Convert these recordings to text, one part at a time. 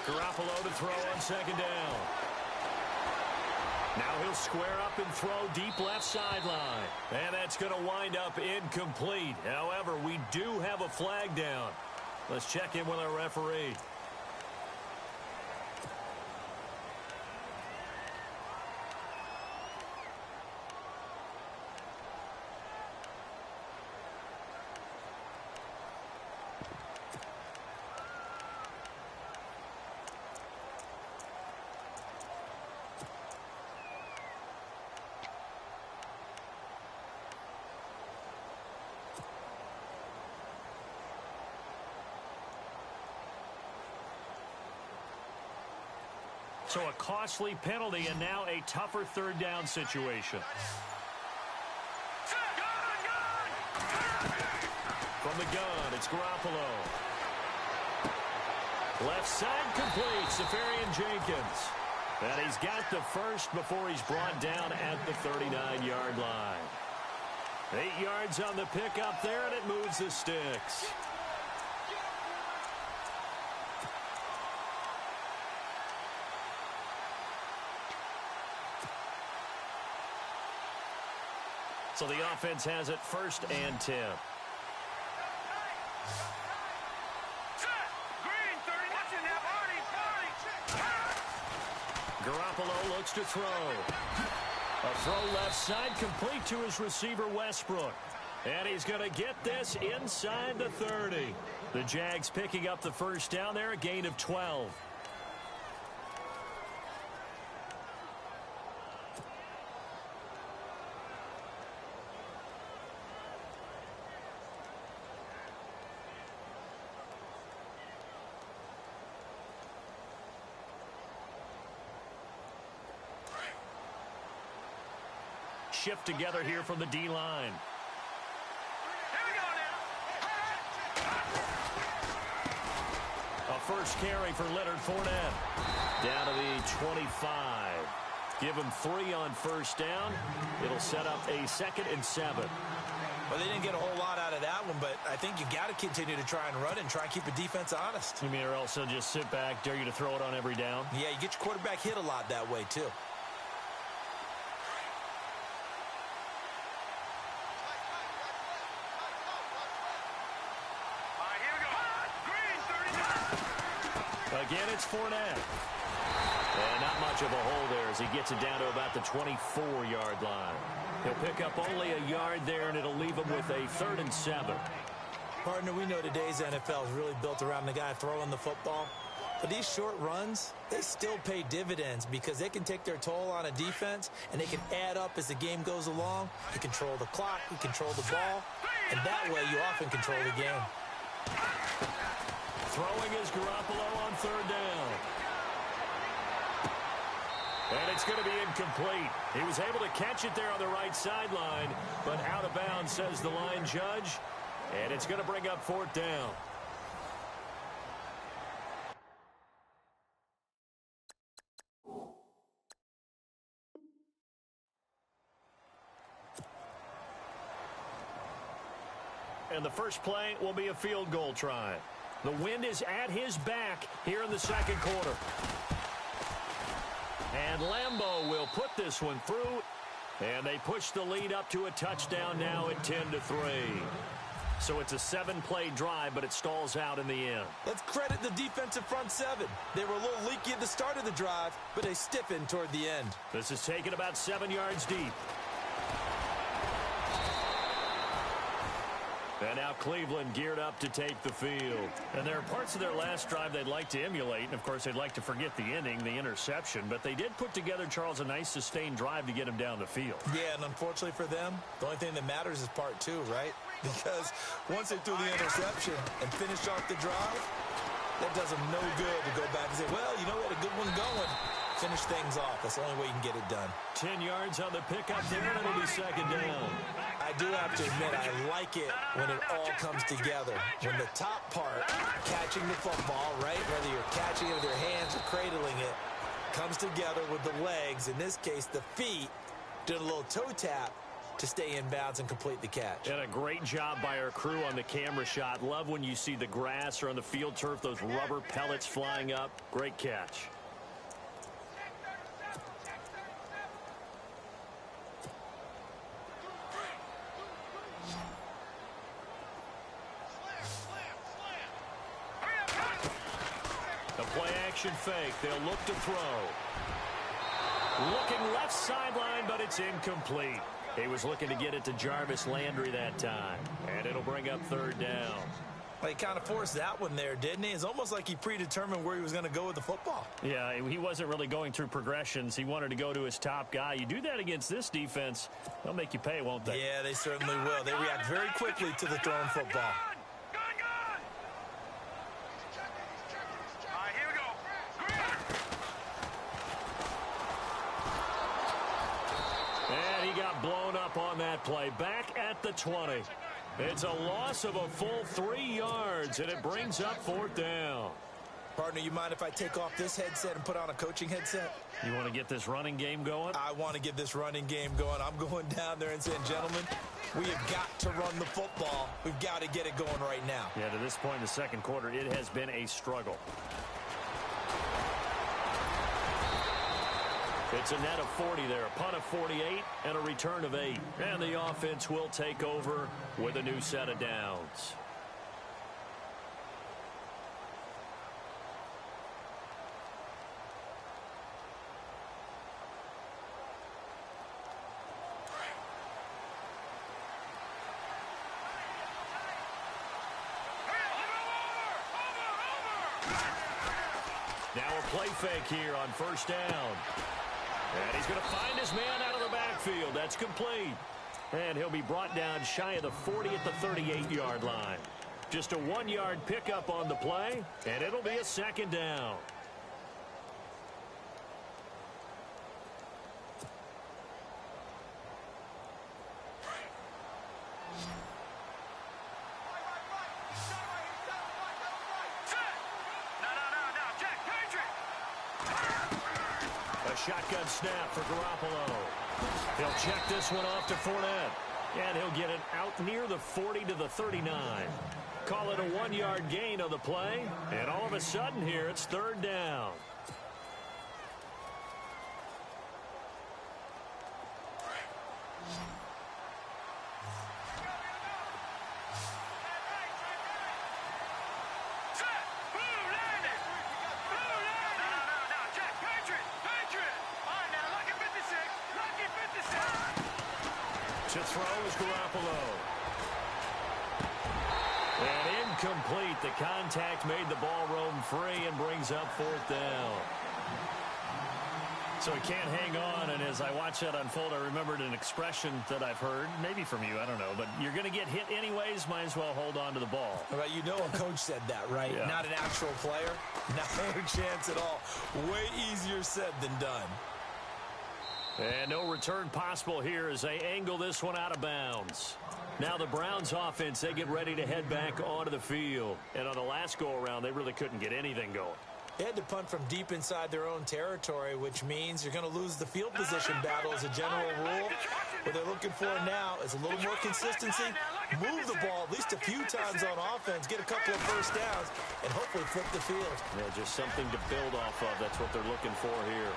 Garoppolo to throw on second down. Now he'll square up and throw deep left sideline. And that's going to wind up incomplete. However, we do have a flag down. Let's check in with our referee. So a costly penalty and now a tougher third down situation. From the gun, it's Garoppolo. Left side complete, Safarian Jenkins. And he's got the first before he's brought down at the 39-yard line. 8 yards on the pickup there, and it moves the sticks. So the offense has it 1st and 10. Garoppolo looks to throw. A throw left side complete to his receiver Westbrook. And he's going to get this inside the 30. The Jags picking up the first down there, a gain of 12. Shift together here from the D-line. A first carry for Leonard Fournette. Down to the 25. Give him 3 on first down. It'll set up a 2nd and 7. Well, they didn't get a whole lot out of that one, but I think you got to continue to try and run and try and keep the defense honest. You mean or else they'll just sit back, dare you to throw it on every down? Yeah, you get your quarterback hit a lot that way, too. Again, it's Fournette. And not much of a hole there as he gets it down to about the 24-yard line. He'll pick up only a yard there, and it'll leave him with a 3rd and 7. Partner, we know today's NFL is really built around the guy throwing the football. But these short runs, they still pay dividends because they can take their toll on a defense, and they can add up as the game goes along. You control the clock, you control the ball, and that way you often control the game. Throwing is Garoppolo on 3rd down. And it's going to be incomplete. He was able to catch it there on the right sideline, but out of bounds, says the line judge. And it's going to bring up 4th down. And the first play will be a field goal try. The wind is at his back here in the 2nd quarter. And Lambeau will put this one through. And they push the lead up to a touchdown now at 10-3. So it's a 7-play drive, but it stalls out in the end. Let's credit the defensive front 7. They were a little leaky at the start of the drive, but they stiffened toward the end. This is taken about 7 yards deep. And now Cleveland geared up to take the field. And there are parts of their last drive they'd like to emulate. And, of course, they'd like to forget the ending, the interception. But they did put together, Charles, a nice sustained drive to get him down the field. Yeah, and unfortunately for them, the only thing that matters is part 2, right? Because once they threw the interception and finished off the drive, that does them no good to go back and say, well, you know, we had a good one going. Finish things off. That's the only way you can get it done. 10 yards on the pickup there, and it'll be 2nd down. I do have to admit, I like it when it all comes together. When the top part, catching the football, right, whether you're catching it with your hands or cradling it, comes together with the legs, in this case the feet, did a little toe tap, to stay in bounds and complete the catch. And a great job by our crew on the camera shot. Love when you see the grass or on the field turf, those rubber pellets flying up. Great catch. The play action fake. They'll look to throw. Looking left sideline, but it's incomplete. He was looking to get it to Jarvis Landry that time. And it'll bring up third down. Well, he kind of forced that one there, didn't he? It's almost like he predetermined where he was going to go with the football. Yeah, he wasn't really going through progressions. He wanted to go to his top guy. You do that against this defense, they'll make you pay, won't they? Yeah, they certainly will. They react very quickly to the thrown football. Blown up on that play. Back at the 20. It's a loss of a full 3 yards, and it brings up fourth down. Partner, you mind if I take off this headset and put on a coaching headset? You want to get this running game going? I want to get this running game going. I'm going down there and saying, gentlemen, we have got to run the football. We've got to get it going right now. Yeah, to this point in the second quarter, it has been a struggle. It's a net of 40 there, a punt of 48, and a return of 8. And the offense will take over with a new set of downs. Now a play fake here on first down. And he's going to find his man out of the backfield. That's complete. And he'll be brought down shy of the 40 at the 38-yard line. Just a 1-yard pickup on the play, and it'll be a second down. Shotgun snap for Garoppolo. He'll check this one off to Fournette. And he'll get it out near the 40 to the 39. Call it a 1-yard gain on the play. And all of a sudden here, it's third down. To throw is Garoppolo. And incomplete. The contact made the ball roam free and brings up fourth down. So he can't hang on, and as I watch that unfold, I remembered an expression that I've heard, maybe from you, I don't know, but you're going to get hit anyways, might as well hold on to the ball. Right, you know a coach said that, right? Yeah. Not an actual player. No chance at all. Way easier said than done. And no return possible here as they angle this one out of bounds. Now the Browns offense, they get ready to head back onto the field. And on the last go-around, they really couldn't get anything going. They had to punt from deep inside their own territory, which means you're going to lose the field position battle as a general rule. What they're looking for now is a little more consistency, move the ball at least a few times on offense, get a couple of first downs, and hopefully flip the field. Yeah, just something to build off of. That's what they're looking for here.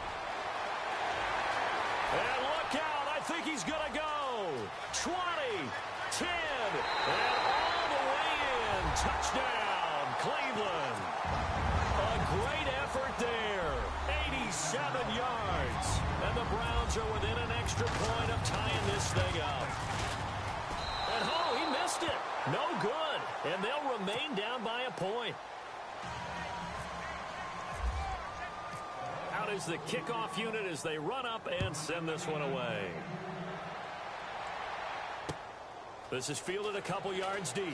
And look out. I think he's going to go. 20, 10, and all the way in. Touchdown, Cleveland. A great effort there. 87 yards. And the Browns are within an extra point of tying this thing up. And oh, he missed it. No good. And they'll remain down by a point. Out is the kickoff unit as they run up and send this one away. This is fielded a couple yards deep.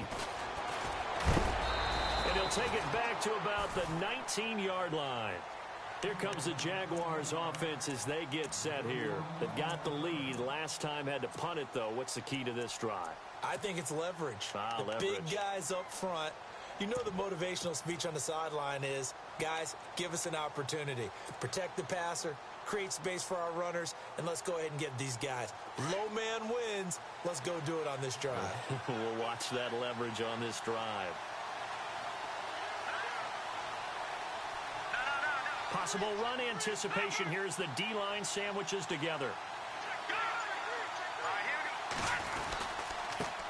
And he'll take it back to about the 19-yard line. Here comes the Jaguars offense as they get set here. They've got the lead. Last time had to punt it, though. What's the key to this drive? I think it's leverage. The leverage. Big guys up front. You know the motivational speech on the sideline is, guys, give us an opportunity. Protect the passer, create space for our runners, and let's go ahead and get these guys. Low man wins. Let's go do it on this drive. We'll watch that leverage on this drive. Possible run anticipation here as the D-line sandwiches together.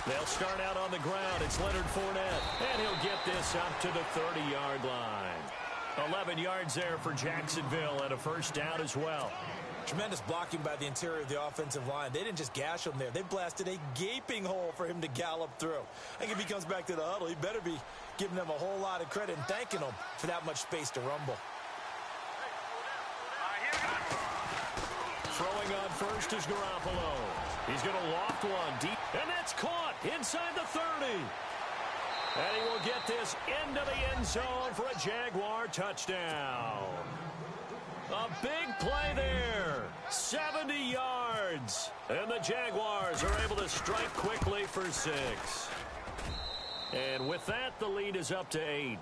They'll start out on the ground. It's Leonard Fournette, and he'll get this up to the 30-yard line. 11 yards there for Jacksonville and a first down as well. Tremendous blocking by the interior of the offensive line. They didn't just gash him there. They blasted a gaping hole for him to gallop through. I think if he comes back to the huddle, he better be giving them a whole lot of credit and thanking them for that much space to rumble. Throwing on first is Garoppolo. He's going to loft one deep, and that's caught inside the 30. And he will get this into the end zone for a Jaguar touchdown. A big play there. 70 yards. And the Jaguars are able to strike quickly for 6. And with that, the lead is up to 8.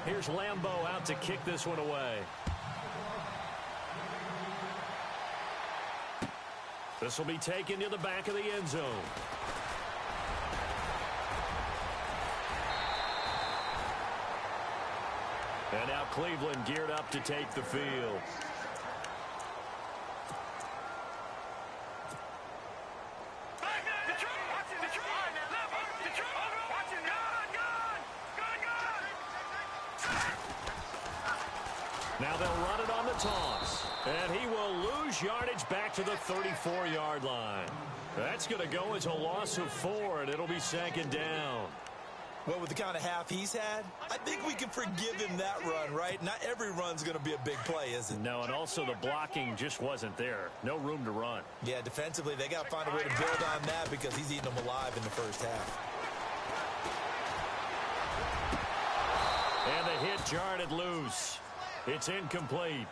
Here's Lambeau out to kick this one away. This will be taken to the back of the end zone. And now Cleveland geared up to take the field. Now they'll run it on the toss. And he will lose yardage back to the 34-yard line. That's going to go as a loss of 4, and it'll be second down. Well, with the kind of half he's had, I think we can forgive him that run, right? Not every run's going to be a big play, is it? No, and also the blocking just wasn't there. No room to run. Yeah, defensively, they got to find a way to build on that because he's eating them alive in the first half. And the hit jarred it loose. It's incomplete.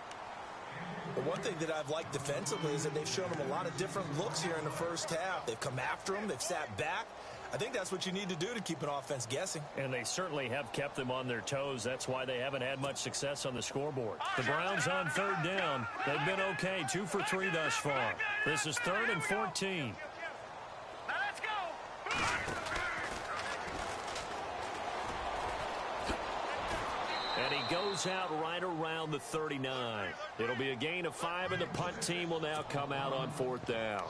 But one thing that I've liked defensively is that they've shown him a lot of different looks here in the first half. They've come after him. They've sat back. I think that's what you need to do to keep an offense guessing. And they certainly have kept them on their toes. That's why they haven't had much success on the scoreboard. The Browns on third down. They've been okay, 2 for 3 thus far. This is 3rd and 14. Now let's go. And he goes out right around the 39. It'll be a gain of 5, and the punt team will now come out on 4th down.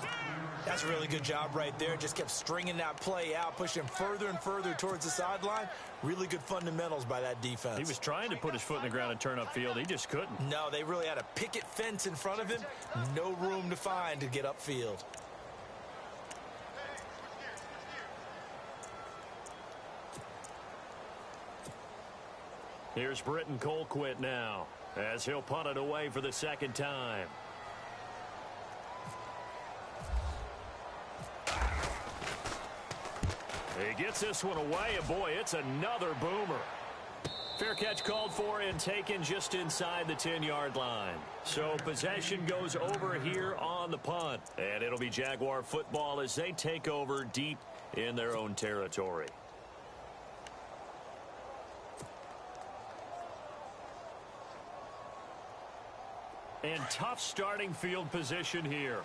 That's a really good job right there. Just kept stringing that play out, pushing him further and further towards the sideline. Really good fundamentals by that defense. He was trying to put his foot in the ground and turn upfield. He just couldn't. No, they really had a picket fence in front of him. No room to find to get upfield. Here's Britton Colquitt now, as he'll punt it away for the second time. He gets this one away, and boy, it's another boomer. Fair catch called for and taken just inside the 10-yard line. So possession goes over here on the punt, and it'll be Jaguar football as they take over deep in their own territory. And tough starting field position here.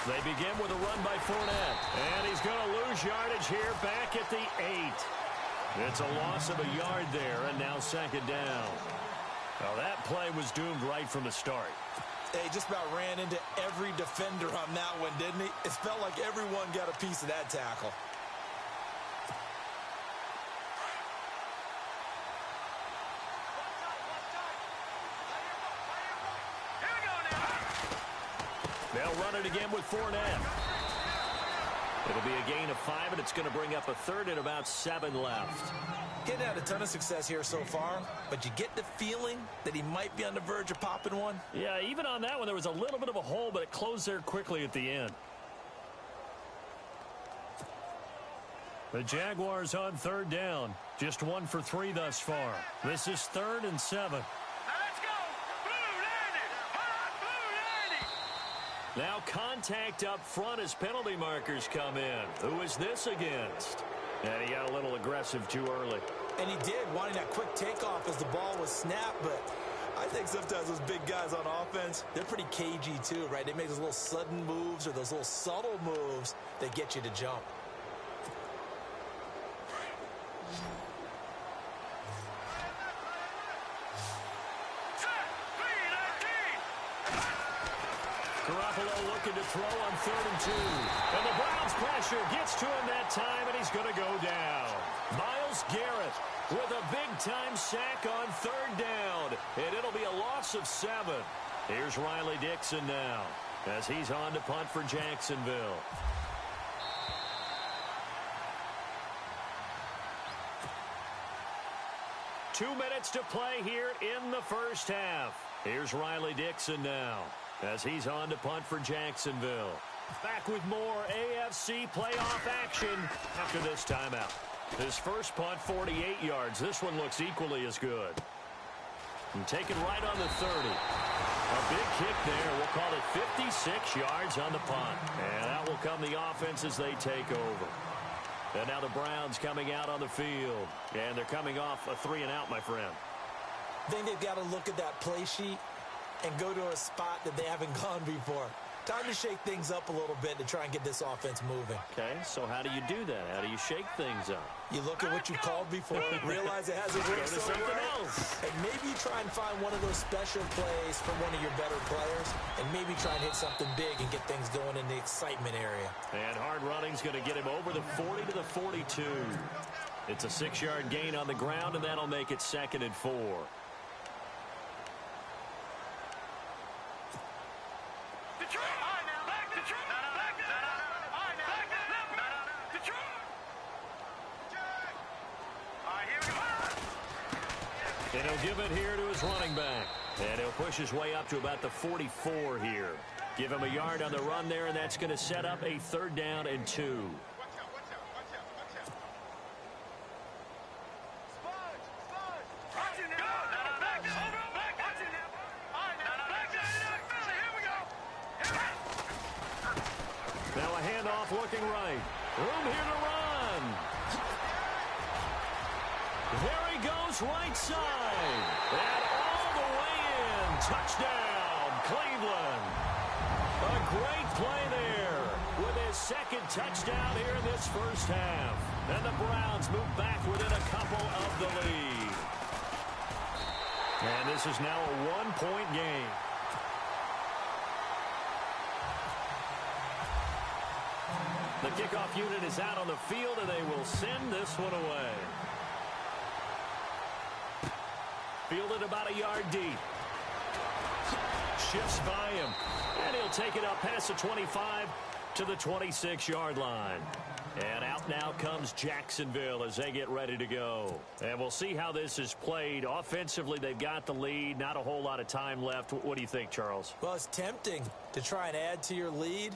They begin with a run by Fournette. And he's going to lose yardage here back at the 8. It's a loss of a yard there, and now second down. Well, that play was doomed right from the start. They just about ran into every defender on that one, didn't he? It felt like everyone got a piece of that tackle. They'll run it again with Fournette. It'll be a gain of 5, and it's going to bring up a 3rd and about 7 left. Getting had a ton of success here so far, but you get the feeling that he might be on the verge of popping one. Yeah, even on that one, there was a little bit of a hole, but it closed there quickly at the end. The Jaguars on third down. Just 1 for 3 thus far. This is 3rd and 7. Now let's go. Blue landed. Hot blue landed. Now contact up front as penalty markers come in. Who is this against? And he got a little aggressive too early. And he did, wanting that quick takeoff as the ball was snapped, but I think sometimes those big guys on offense, they're pretty cagey too, right? They make those little sudden moves or those little subtle moves that get you to jump. Garoppolo looking to throw on 3rd and 2. And the Browns pressure gets to him that time, and he's going to go down. Myles Garrett with a big-time sack on 3rd down. And it'll be a loss of 7. Here's Riley Dixon now as he's on to punt for Jacksonville. Two minutes to play here in the first half. Here's Riley Dixon now as he's on to punt for Jacksonville. Back with more AFC playoff action after this timeout. His first punt, 48 yards. This one looks equally as good. And taken right on the 30. A big kick there. We'll call it 56 yards on the punt. And that will come the offense as they take over. And now the Browns coming out on the field. And they're coming off a 3-and-out, my friend. I think they've got to look at that play sheet and go to a spot that they haven't gone before. Time to shake things up a little bit to try and get this offense moving. Okay, so how do you do that? How do you shake things up? You look at what you called before, realize it hasn't worked so something well, else. and maybe try and find one of those special plays from one of your better players, and maybe try and hit something big and get things going in the excitement area. And hard running's going to get him over the 40 to the 42. It's a 6-yard gain on the ground, and that'll make it 2nd and 4. And he'll give it here to his running back. And he'll push his way up to about the 44 here. Give him a yard on the run there, and that's going to set up a 3rd down and 2. Now a handoff looking right. Room here to run. There he goes right side. And all the way in. Touchdown, Cleveland. A great play there with his 2nd touchdown here in this first half. And the Browns move back within a couple of the lead. And this is now a 1-point game. The kickoff unit is out on the field, and they will send this one away. Fielded about a yard deep. Shifts by him. And he'll take it up past the 25 to the 26-yard line. And out now comes Jacksonville as they get ready to go. And we'll see how this is played. Offensively, they've got the lead. Not a whole lot of time left. What do you think, Charles? Well, it's tempting to try and add to your lead,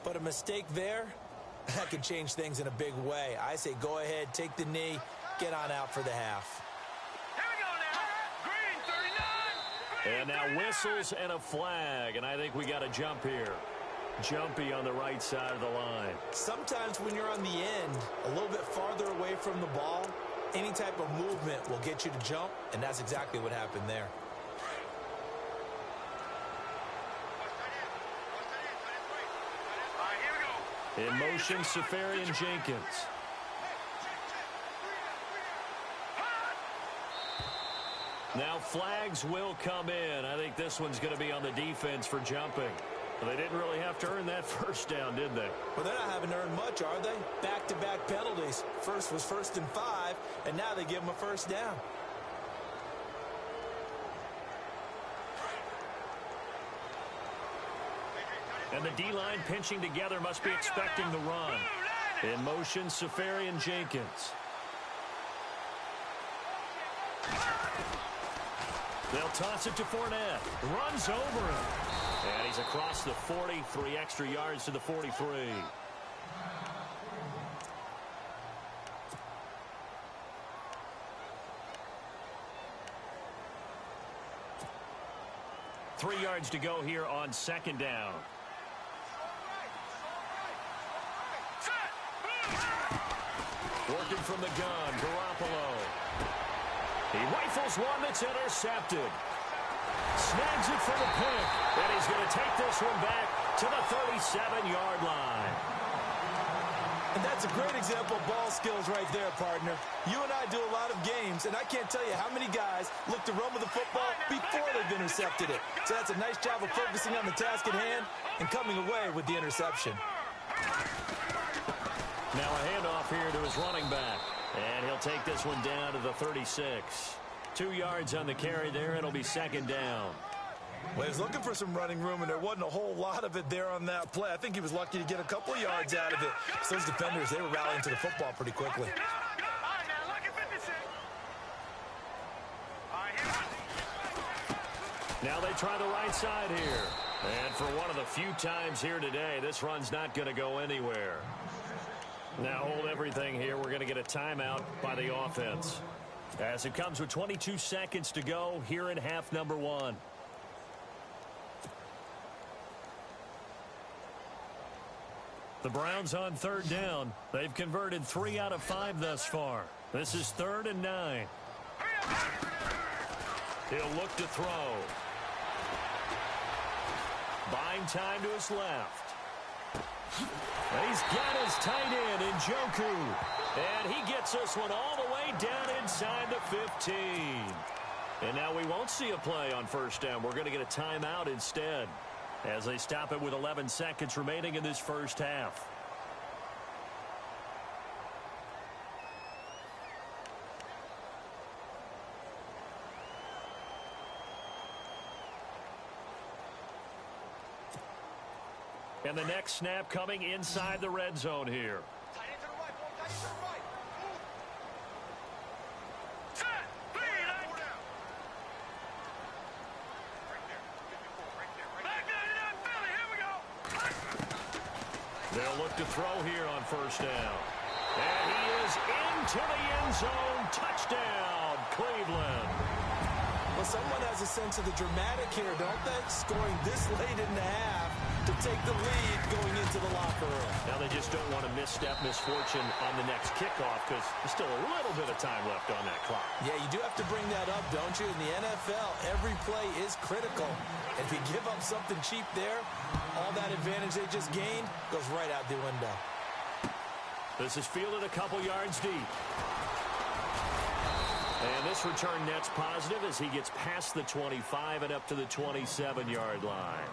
but a mistake there, that could change things in a big way. I say go ahead, take the knee, get on out for the half. Here we go now. Green 39. And now whistles and a flag, and I think we got a jump here. Jumpy on the right side of the line. Sometimes when you're on the end, a little bit farther away from the ball, any type of movement will get you to jump, and that's exactly what happened there. All right, here we go. In motion, Safarian Jenkins. Now flags will come in. I think this one's going to be on the defense for jumping. They didn't really have to earn that first down, did they? Well, they're not having to earn much, are they? Back-to-back penalties. First was 1st and 5, and now they give them a first down. And the D-line pinching together must be expecting the run. In motion, Safarian Jenkins. They'll toss it to Fournette. Runs over him. And he's across the 40, 3 extra yards to the 43. Three yards to go here on 2nd down. Working from the gun, Garoppolo. He rifles one that's intercepted. Snags it for the pick. And he's going to take this one back to the 37-yard line. And that's a great example of ball skills right there, partner. You and I do a lot of games, and I can't tell you how many guys look to run with the football before they've intercepted it. So that's a nice job of focusing on the task at hand and coming away with the interception. Now a handoff here to his running back. And he'll take this one down to the 36. 2 yards on the carry there. It'll be second down. Well, he was looking for some running room, and there wasn't a whole lot of it there on that play. I think he was lucky to get a couple of yards out of it. So those defenders, they were rallying to the football pretty quickly. Now they try the right side here. And for one of the few times here today, this run's not going to go anywhere. Now hold everything here. We're going to get a timeout by the offense. As it comes with 22 seconds to go here in half number 1. The Browns on third down. They've converted 3 out of 5 thus far. This is 3rd and 9. He'll look to throw. Buying time to his left. And he's got his tight end in Njoku. And he gets this one all the way down inside the 15. And now we won't see a play on first down. We're going to get a timeout instead, as they stop it with 11 seconds remaining in this first half. And the next snap coming inside the red zone here. They'll look to throw here on first down. And he is into the end zone. Touchdown, Cleveland. Well, someone has a sense of the dramatic here, don't they? Scoring this late in the half to take the lead going into the locker room. Now they just don't want to misstep misfortune on the next kickoff because there's still a little bit of time left on that clock. Yeah, you do have to bring that up, don't you? In the NFL, every play is critical. If you give up something cheap there, all that advantage they just gained goes right out the window. This is fielded a couple yards deep. And this return net's positive as he gets past the 25 and up to the 27-yard line.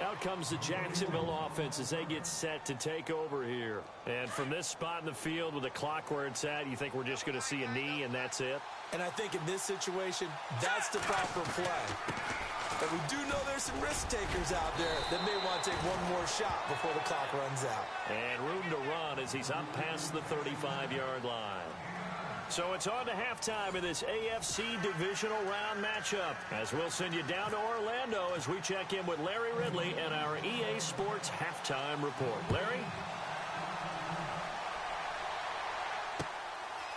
Out comes the Jacksonville offense as they get set to take over here. And from this spot in the field with the clock where it's at, you think we're just going to see a knee and that's it? And I think in this situation, that's the proper play. But we do know there's some risk takers out there that may want to take one more shot before the clock runs out. And room to run as he's up past the 35-yard line. So it's on to halftime in this AFC divisional round matchup, as we'll send you down to Orlando as we check in with Larry Ridley and our EA Sports halftime report. Larry?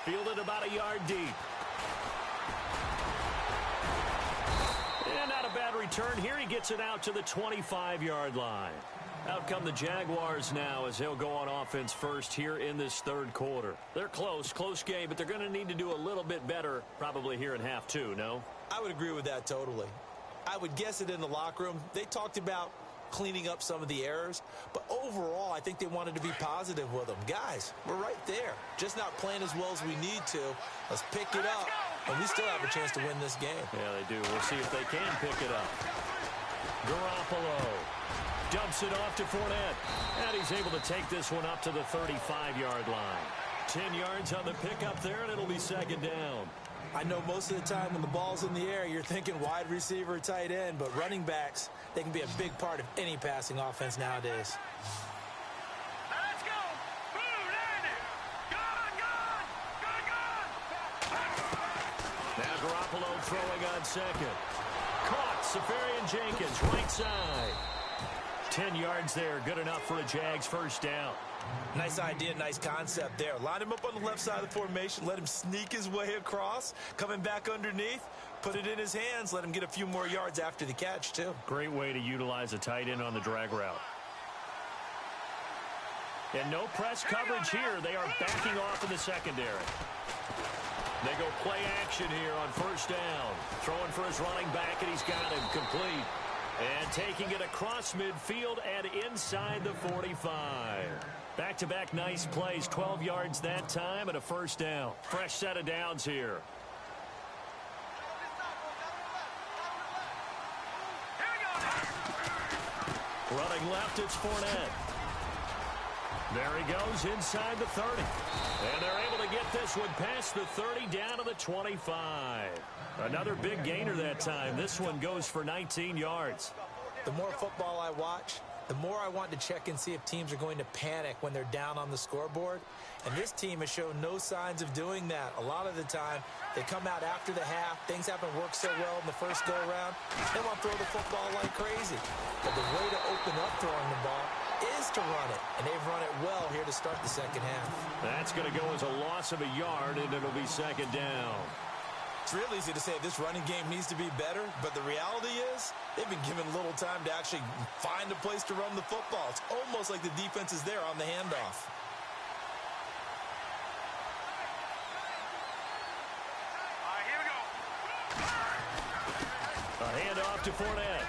Fielded about a yard deep. And not a bad return here. He gets it out to the 25-yard line. Out come the Jaguars now as they'll go on offense first here in this third quarter. They're close game, but they're going to need to do a little bit better probably here in half two, no? I would agree with that totally. I would guess it in the locker room. They talked about cleaning up some of the errors, but overall I think they wanted to be positive with them. Guys, we're right there. Just not playing as well as we need to. Let's pick it up, and we still have a chance to win this game. Yeah, they do. We'll see if they can pick it up. Garoppolo dumps it off to Fournette, and he's able to take this one up to the 35-yard line. 10 yards on the pickup there, and it'll be second down. I know most of the time when the ball's in the air, you're thinking wide receiver, tight end, but running backs, they can be a big part of any passing offense nowadays. Let's go. Boom, Andy. Gone. Now Garoppolo throwing on second. Caught. Safarian Jenkins, right side. 10 yards there, good enough for a Jags first down. Nice idea, nice concept there. Line him up on the left side of the formation, let him sneak his way across, coming back underneath, put it in his hands, let him get a few more yards after the catch, too. Great way to utilize a tight end on the drag route. And no press coverage here. They are backing off in the secondary. They go play action here on first down. Throwing for his running back, and he's got him complete. And taking it across midfield and inside the 45. Back-to-back nice plays, 12 yards that time and a first down. Fresh set of downs here. Running left, it's Fournette. There he goes inside the 30. And they're able to get this one past the 30 down to the 25. Another big gainer that time. This one goes for 19 yards. The more football I watch, the more I want to check and see if teams are going to panic when they're down on the scoreboard. And this team has shown no signs of doing that. A lot of the time, they come out after the half. Things haven't worked so well in the first go-around. They want to throw the football like crazy. But the way to open up throwing the ball is to run it. And they've run it well here to start the second half. That's going to go as a loss of a yard, and it'll be second down. It's real easy to say this running game needs to be better, but the reality is they've been given little time to actually find a place to run the football. It's almost like the defense is there on the handoff. All right, here we go. A handoff to Fournette.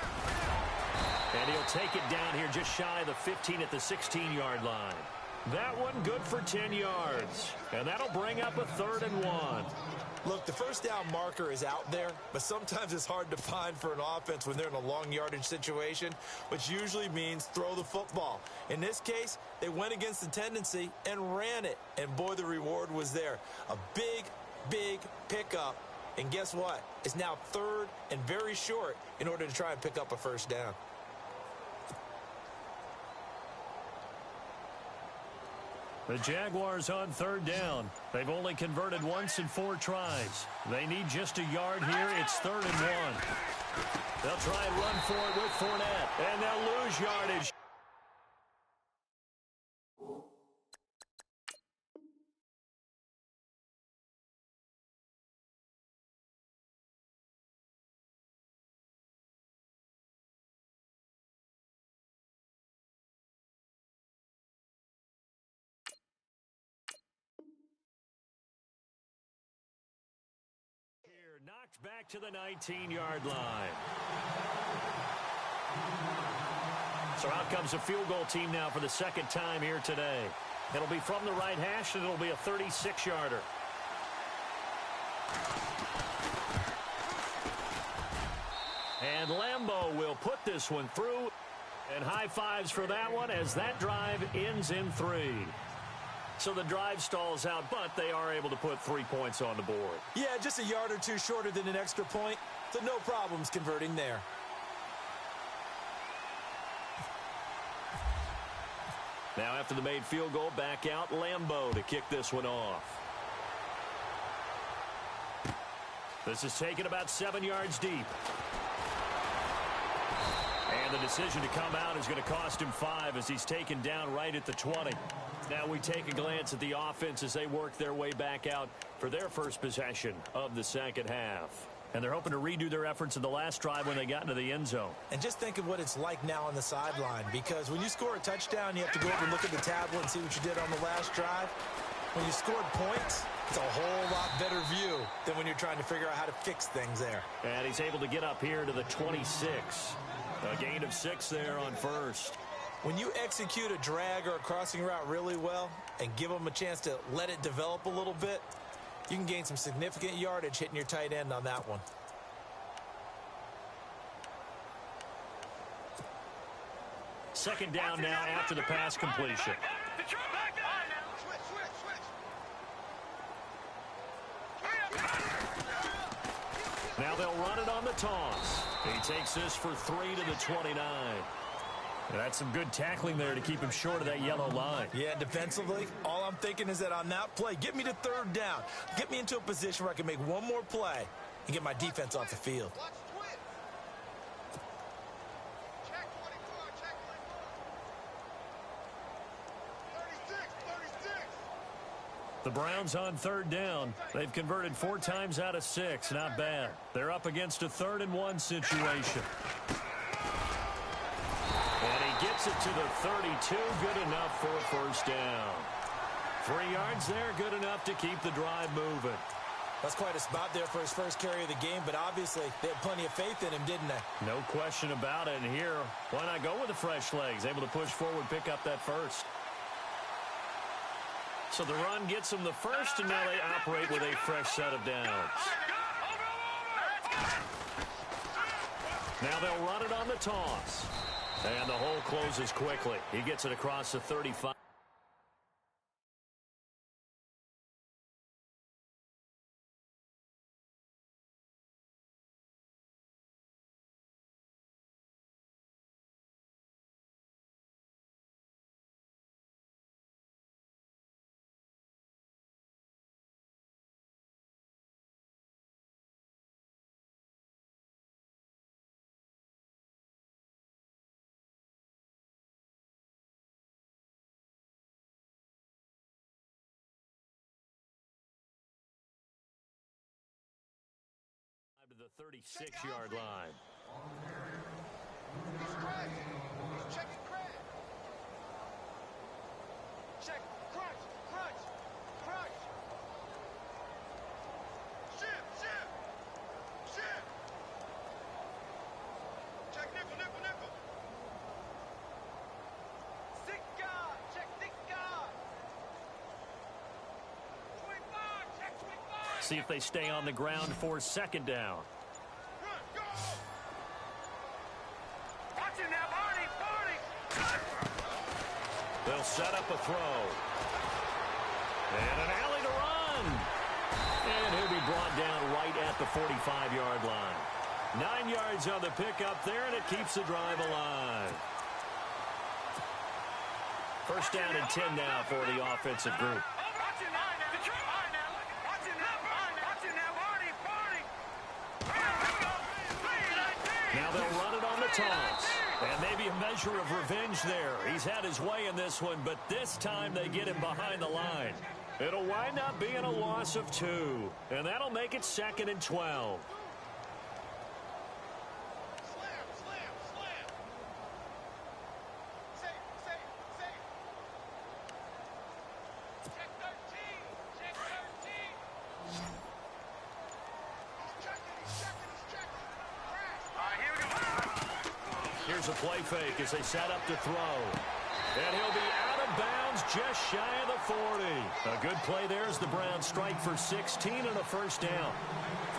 And he'll take it down here just shy of the 15 at the 16-yard line. That one good for 10 yards. And that'll bring up a 3rd and 1. Look, the first down marker is out there, but sometimes it's hard to find for an offense when they're in a long yardage situation, which usually means throw the football. In this case, they went against the tendency and ran it. And boy, the reward was there. A big, big pickup. And guess what? It's now 3rd and very short in order to try and pick up a first down. The Jaguars on 3rd down. They've only converted once in 4 tries. They need just a yard here. It's 3rd and 1. They'll try and run for it with Fournette, and they'll lose yardage. Knocked back to the 19-yard line. So out comes a field goal team now for the second time here today. It'll be from the right hash, and it'll be a 36-yarder. And Lambeau will put this one through. And high fives for that one as that drive ends in 3. So the drive stalls out, but they are able to put 3 points on the board. Yeah, just a yard or two shorter than an extra point, so no problems converting there. Now after the made field goal, back out Lambeau to kick this one off. This is taken about 7 yards deep. And the decision to come out is going to cost him 5 as he's taken down right at the 20. Now we take a glance at the offense as they work their way back out for their first possession of the second half. And they're hoping to redo their efforts in the last drive when they got into the end zone. And just think of what it's like now on the sideline, because when you score a touchdown, you have to go over and look at the tablet and see what you did on the last drive. When you scored points, it's a whole lot better view than when you're trying to figure out how to fix things there. And he's able to get up here to the 26. A gain of 6 there on first. When you execute a drag or a crossing route really well and give them a chance to let it develop a little bit, you can gain some significant yardage hitting your tight end on that one. Second down now after the pass completion. Now they'll run it on the toss. He takes this for 3 to the 29. That's some good tackling there to keep him short of that yellow line. Yeah, defensively, all I'm thinking is that on that play, get me to 3rd down. Get me into a position where I can make one more play and get my defense off the field. The Browns on 3rd down. They've converted 4 times out of 6. Not bad. They're up against a 3rd and 1 situation. And he gets Gets it to the 32. Good enough for a first down. 3 yards there. Good enough to keep the drive moving. That's quite a spot there for his first carry of the game, but obviously they had plenty of faith in him, didn't they? No question about it. And here, why not go with the fresh legs? Able to push forward, pick up that first. So the run gets them the first, and now they operate with a fresh set of downs. Now they'll run it on the toss. And the hole closes quickly. He gets it across the 35. To the 36-yard line. He's checking Craig. Check. Crunch. Shift. Check nickel. Thick guard. Check thick guard. 25. Check 25. See if they stay on the ground for second down. They'll set up a throw. And an alley to run. And he'll be brought down right at the 45-yard line. 9 yards on the pickup there, and it keeps the drive alive. First down and 10 now for the offensive group. Now they'll run it on the toss. And maybe a measure of revenge there. He's had his way in this one, but this time they get him behind the line. It'll wind up being a loss of 2. And that'll make it 2nd and 12. Slam. Safe. Check 13. He's checking. All right, here we go. Here's a play fake as they set up to throw. And he'll be out of bounds just shy of the 40. A good play there as the Browns strike for 16 and a first down.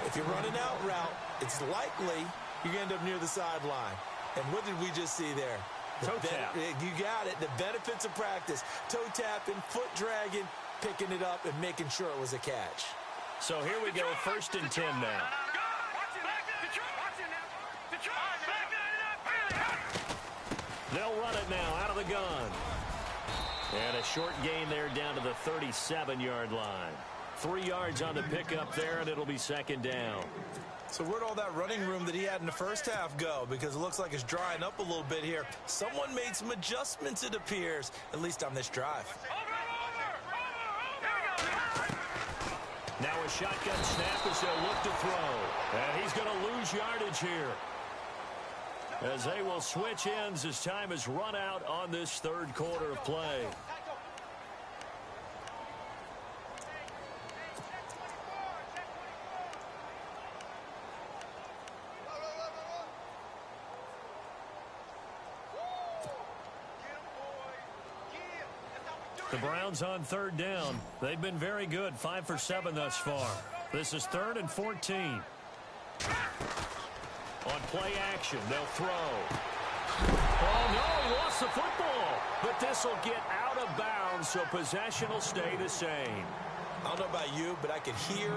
If you're running out route, it's likely you're going to end up near the sideline. And what did we just see there? Toe tap. You got it. The benefits of practice. Toe tapping, foot dragging, picking it up, and making sure it was a catch. So here we go, 1st and 10 now. They'll run it now out of the gun. And a short gain there down to the 37-yard line. 3 yards on the pickup there, and it'll be 2nd down. So where'd all that running room that he had in the first half go? Because it looks like it's drying up a little bit here. Someone made some adjustments, it appears, at least on this drive. Now a shotgun snap as they'll look to throw. And he's going to lose yardage here, as they will switch ends as time has run out on this 3rd quarter of play. The Browns on 3rd down. They've been very good, 5 for 7 thus far. This is 3rd and 14. On play action, they'll throw. Oh, no, he lost the football. But this will get out of bounds, so possession will stay the same. I don't know about you, but I can hear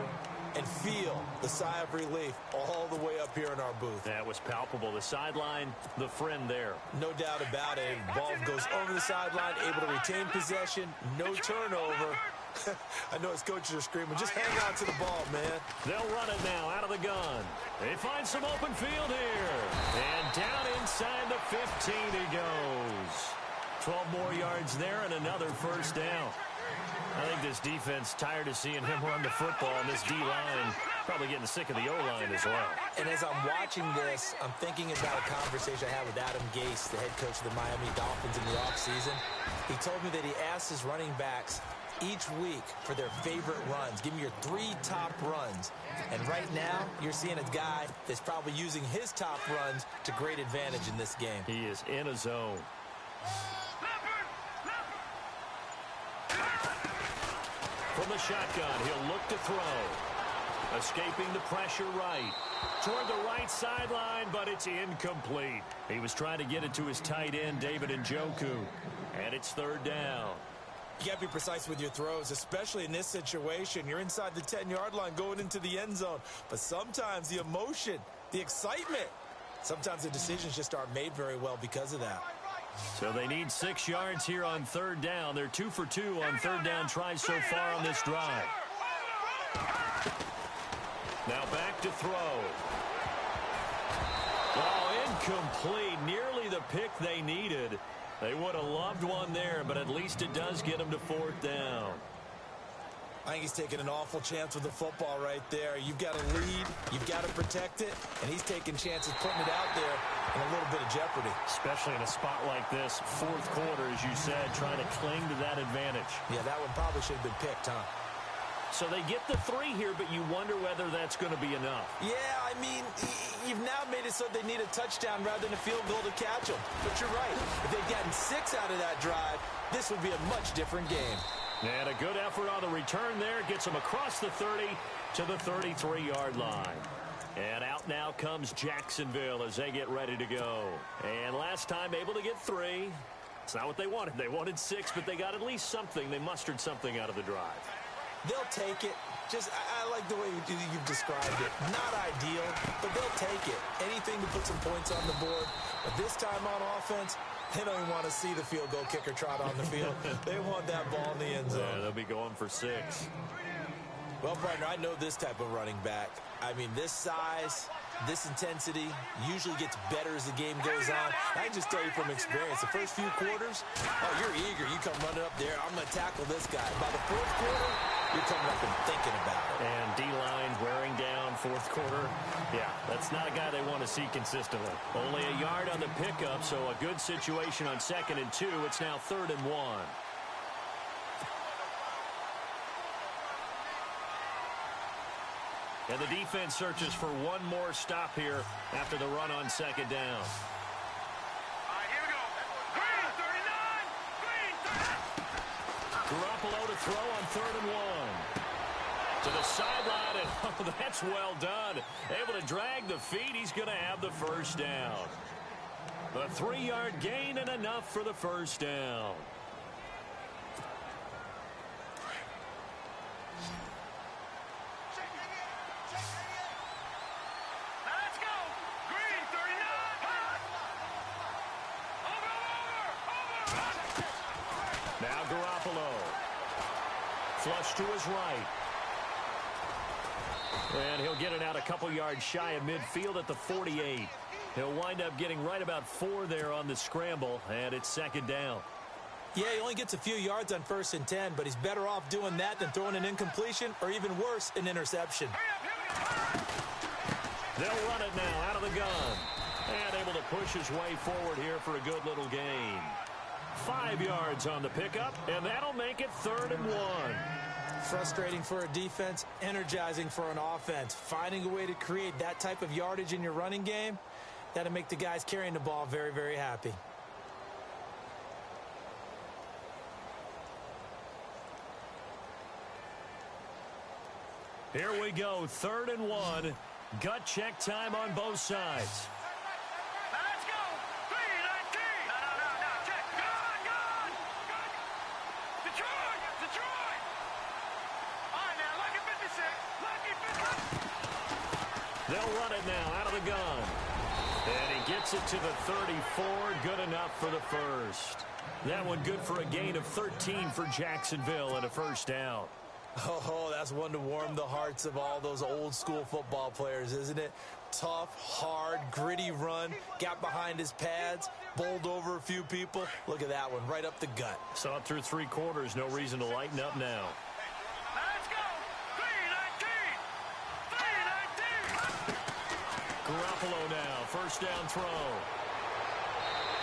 and feel the sigh of relief all the way up here in our booth. That was palpable. The sideline, the friend there. No doubt about it. Ball goes over the sideline, able to retain possession, no turnover. I know his coaches are screaming, just hang on to the ball, man. They'll run it now out of the gun. They find some open field here. And down inside the 15 he goes. 12 more yards there and another first down. I think this defense tired of seeing him run the football, and this D-line Probably getting sick of the O-line as well. And as I'm watching this, I'm thinking about a conversation I had with Adam Gase, the head coach of the Miami Dolphins in the offseason. He told me that he asked his running backs each week for their favorite runs. Give me your 3 top runs. And right now, you're seeing a guy that's probably using his top runs to great advantage in this game. He is in a zone. From the shotgun, he'll look to throw. Escaping the pressure right. Toward the right sideline, but it's incomplete. He was trying to get it to his tight end, David Njoku. And it's 3rd down. You got to be precise with your throws, especially in this situation. You're inside the 10-yard line going into the end zone. But sometimes the emotion, the excitement, sometimes the decisions just aren't made very well because of that. So they need 6 yards here on 3rd down. They're 2 for 2 on 3rd down tries so far on this drive. Now back to throw. Oh, incomplete. Nearly the pick they needed. They would have loved one there, but at least it does get them to 4th down. I think he's taking an awful chance with the football right there. You've got to lead, you've got to protect it, and he's taking chances putting it out there in a little bit of jeopardy. Especially in a spot like this, 4th quarter, as you said, trying to cling to that advantage. Yeah, that one probably should have been picked, huh? So they get the 3 here, but you wonder whether that's going to be enough. Yeah, I mean, you've now made it so they need a touchdown rather than a field goal to catch them. But you're right. If they'd gotten 6 out of that drive, this would be a much different game. And a good effort on the return there. Gets them across the 30 to the 33-yard line. And out now comes Jacksonville as they get ready to go. And last time able to get 3. It's not what they wanted. They wanted 6, but they got at least something. They mustered something out of the drive. They'll take it. I like the way you've described it. Not ideal, but they'll take it. Anything to put some points on the board. But this time on offense, they don't even want to see the field goal kicker trot on the field. They want that ball in the end zone. Yeah, they'll be going for 6. Well, partner, I know this type of running back. I mean, this size, this intensity usually gets better as the game goes on. I can just tell you from experience, the first few quarters, oh, you're eager. You come running up there. I'm going to tackle this guy. By the 4th quarter, you're coming up and thinking about it. And D-line wearing down 4th quarter. Yeah, that's not a guy they want to see consistently. Only a yard on the pickup, so a good situation on 2nd and 2. It's now 3rd and 1. And the defense searches for one more stop here after the run on 2nd down. All right, here we go. Green, 39. Green, 39. Garoppolo to throw on 3rd and 1. To the sideline, and oh, that's well done. Able to drag the feet. He's going to have the 1st down. A 3-yard gain and enough for the 1st down. Now Garoppolo. Flush to his right. And he'll get it out a couple yards shy of midfield at the 48. He'll wind up getting right about 4 there on the scramble, and it's 2nd down. Yeah, he only gets a few yards on 1st and 10, but he's better off doing that than throwing an incompletion or even worse, an interception. They'll run it now out of the gun. And able to push his way forward here for a good little gain. 5 yards on the pickup, and that'll make it 3rd and 1. Frustrating for a defense, energizing for an offense. Finding a way to create that type of yardage in your running game, that'll make the guys carrying the ball very, very happy. Here we go, 3rd and 1. Gut check time on both sides. Let's go. 3-19. No. Check. Gone. Detroit. All right, now, lucky 56. They'll run it now out of the gun. And he gets it to the 34. Good enough for the 1st. That one good for a gain of 13 for Jacksonville and a 1st down. Oh, that's one to warm the hearts of all those old school football players, isn't it? Tough, hard, gritty run, got behind his pads, bowled over a few people. Look at that one, right up the gut. Saw it through 3 quarters, no reason to lighten up now. Let's go. 3-19. Garoppolo now, first down throw.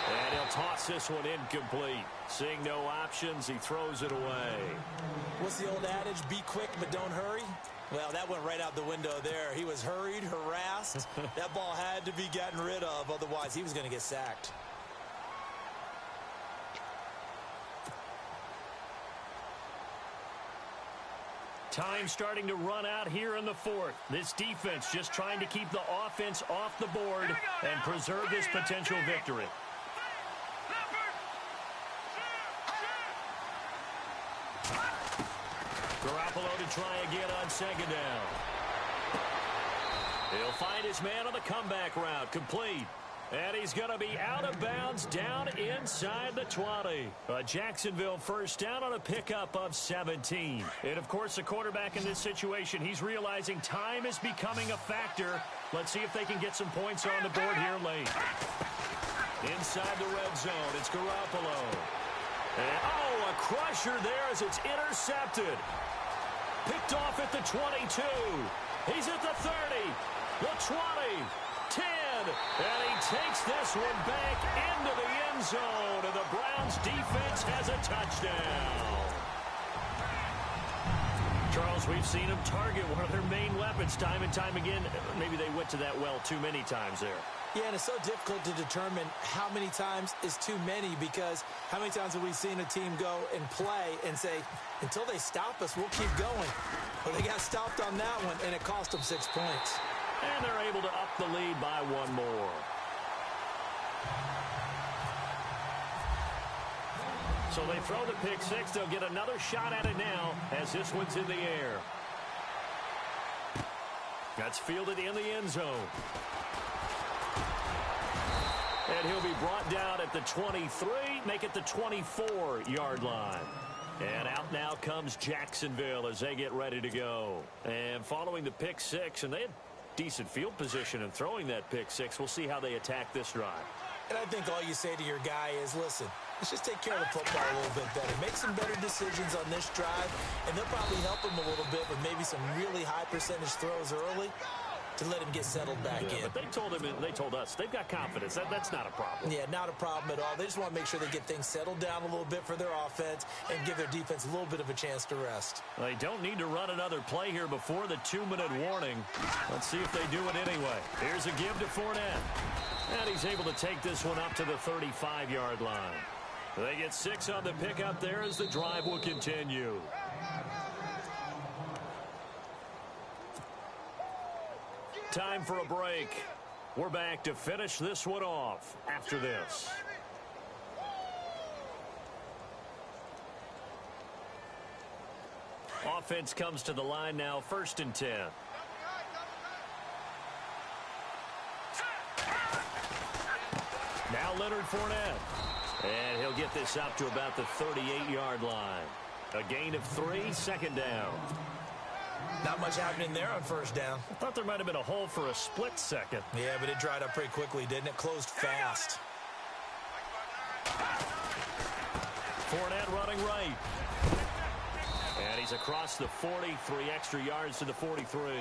And he'll toss this one incomplete. Seeing no options, he throws it away. What's the old adage? Be quick, but don't hurry. Well, that went right out the window there. He was hurried, harassed. That ball had to be gotten rid of. Otherwise, he was going to get sacked. Time starting to run out here in the fourth. This defense just trying to keep the offense off the board and preserve this potential victory. Garoppolo to try again on second down. He'll find his man on the comeback route, complete. And he's going to be out of bounds down inside the 20. A Jacksonville first down on a pickup of 17. And, of course, the quarterback in this situation, he's realizing time is becoming a factor. Let's see if they can get some points on the board here late. Inside the red zone, it's Garoppolo. And, a crusher there as it's intercepted. Picked off at the 22. He's at the 30, the 20, 10, and he takes this one back into the end zone, and the Browns defense has a touchdown. Charles, we've seen them target one of their main weapons time and time again. Maybe they went to that well too many times there. Yeah, and it's so difficult to determine how many times is too many, because how many times have we seen a team go and play and say, until they stop us, we'll keep going. Well, they got stopped on that one, and it cost them 6 points. And they're able to up the lead by one more. So they throw the pick six. They'll get another shot at it now as this one's in the air. That's fielded in the end zone. And he'll be brought down at the 23, make it the 24-yard line. And out now comes Jacksonville as they get ready to go. And following the pick six, and they had decent field position in throwing that pick six. We'll see how they attack this drive. And I think all you say to your guy is, listen, let's just take care of the football a little bit better. Make some better decisions on this drive, and they'll probably help him a little bit with maybe some really high percentage throws early to let him get settled back in. But they told us they've got confidence. That's not a problem. Yeah, not a problem at all. They just want to make sure they get things settled down a little bit for their offense and give their defense a little bit of a chance to rest. They don't need to run another play here before the 2-minute warning. Let's see if they do it anyway. Here's a give to Fournette. And he's able to take this one up to the 35-yard line. They get 6 on the pickup there as the drive will continue. Time for a break. We're back to finish this one off after this. Offense comes to the line now, 1st and 10. Now Leonard Fournette. And he'll get this up to about the 38-yard line. A gain of 3, 2nd down. Not much happening there on 1st down. I thought there might have been a hole for a split second. Yeah, but it dried up pretty quickly, didn't it? Closed fast. Fournette running right. And he's across the 40, 3 extra yards to the 43.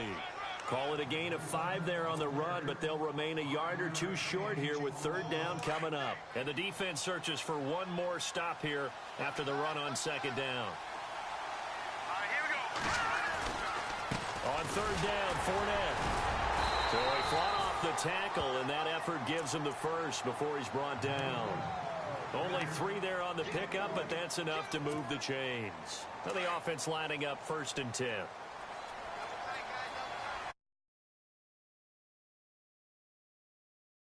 Call it a gain of 5 there on the run, but they'll remain a yard or 2 short here with 3rd down coming up. And the defense searches for one more stop here after the run on 2nd down. On 3rd down, Fournette. So he fought off the tackle, and that effort gives him the first before he's brought down. Only 3 there on the pickup, but that's enough to move the chains. Now the offense lining up 1st and 10.